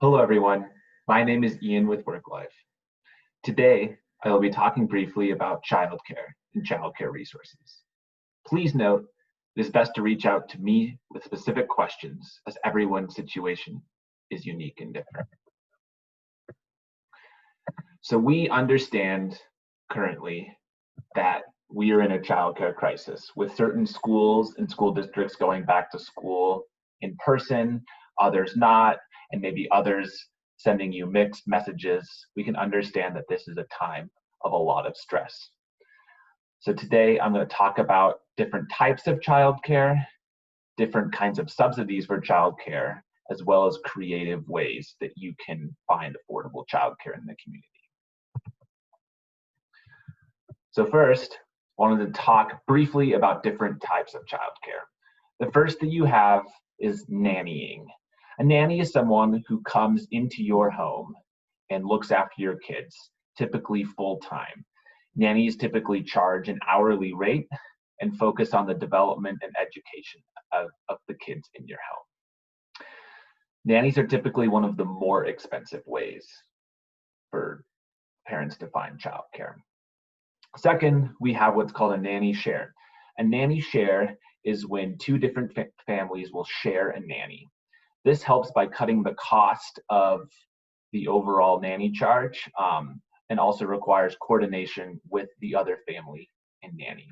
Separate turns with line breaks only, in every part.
Hello, everyone. My name is Ian with WorkLife. Today, I will be talking briefly about childcare and childcare resources. Please note, it is best to reach out to me with specific questions as everyone's situation is unique and different. So we understand currently that we are in a childcare crisis with certain schools and school districts going back to school in person, others not, and maybe others sending you mixed messages. We can understand that this is a time of a lot of stress. So today I'm going to talk about different types of childcare, different kinds of subsidies for childcare, as well as creative ways that you can find affordable childcare in the community. So first, I wanted to talk briefly about different types of childcare. The first that you have is nannying. A nanny is someone who comes into your home and looks after your kids, typically full-time. Nannies typically charge an hourly rate and focus on the development and education of the kids in your home. Nannies are typically one of the more expensive ways for parents to find childcare. Second, we have what's called a nanny share. A nanny share is when two different families will share a nanny. This helps by cutting the cost of the overall nanny charge and also requires coordination with the other family and nanny.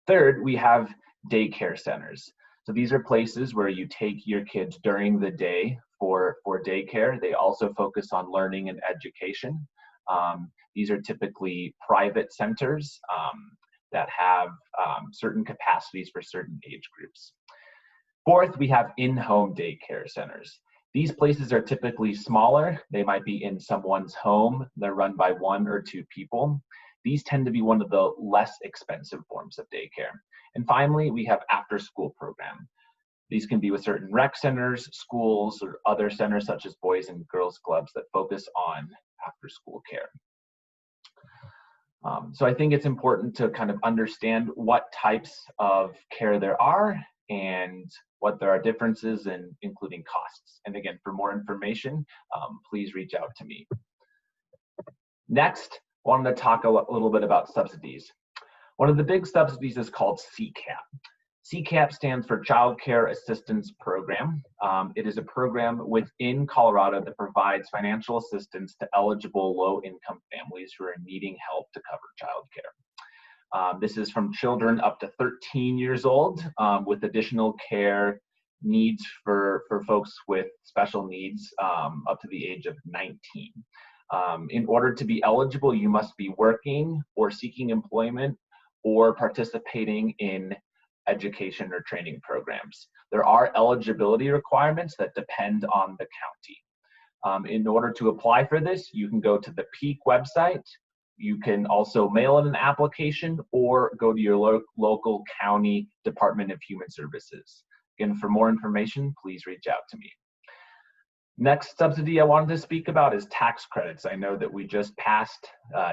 Third, we have daycare centers. So these are places where you take your kids during the day for daycare. They also focus on learning and education. These are typically private centers that have certain capacities for certain age groups. Fourth, we have in-home daycare centers. These places are typically smaller. They might be in someone's home. They're run by one or two people. These tend to be one of the less expensive forms of daycare. And finally, we have after-school program. These can be with certain rec centers, schools, or other centers such as boys and girls clubs that focus on after-school care. So I think it's important to kind of understand what types of care there are and what there are differences in, including costs. And again, for more information, please reach out to me. Next, I wanted to talk a little bit about subsidies. One of the big subsidies is called CCAP. CCAP stands for Child Care Assistance Program. It is a program within Colorado that provides financial assistance to eligible low-income families who are needing help to cover childcare. This is from children up to 13 years old with additional care needs for folks with special needs up to the age of 19. In order to be eligible, you must be working or seeking employment or participating in education or training programs. There are eligibility requirements that depend on the county. In order to apply for this, you can go to the PEAK website. You can also mail in an application or go to your local county Department of Human Services. Again, for more information, please reach out to me. Next subsidy I wanted to speak about is tax credits. I know that we just passed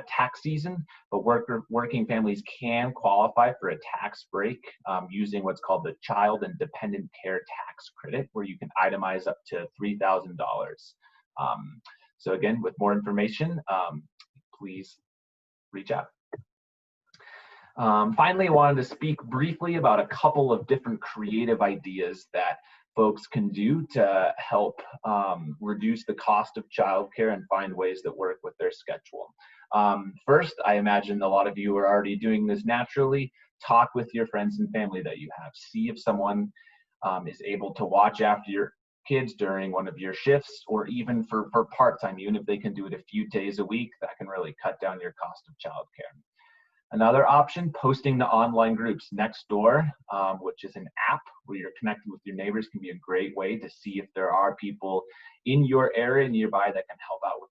tax season, but working families can qualify for a tax break using what's called the Child and Dependent Care Tax Credit, where you can itemize up to $3,000. So again, with more information, please reach out. Finally, I wanted to speak briefly about a couple of different creative ideas that folks can do to help reduce the cost of childcare and find ways that work with their schedule. First, I imagine a lot of you are already doing this naturally. Talk with your friends and family that you have. See if someone is able to watch after your kids during one of your shifts, or even for part-time, even if they can do it a few days a week, that can really cut down your cost of childcare. Another option, posting to online groups. Nextdoor, which is an app where you're connected with your neighbors, can be a great way to see if there are people in your area nearby that can help out with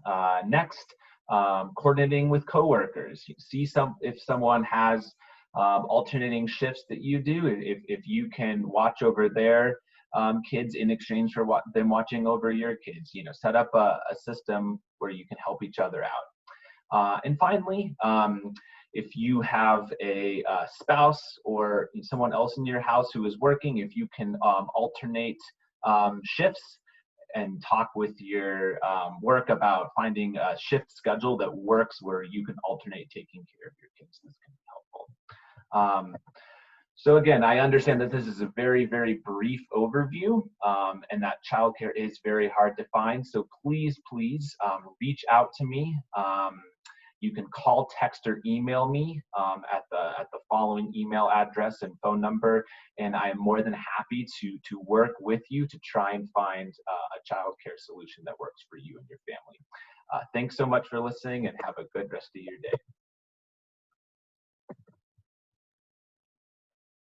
childcare. Next, coordinating with coworkers. See if someone has alternating shifts that you do, if you can watch over their kids in exchange for them watching over your kids. Set up a system where you can help each other out. And finally, if you have a spouse or someone else in your house who is working, if you can alternate shifts, and talk with your work about finding a shift schedule that works where you can alternate taking care of your kids. This can be helpful. So again, I understand that this is a very, very brief overview, and that childcare is very hard to find. So please, please reach out to me. You can call, text, or email me at the following email address and phone number, and I am more than happy to work with you to try and find a childcare solution that works for you and your family. Thanks so much for listening, and have a good rest of your day.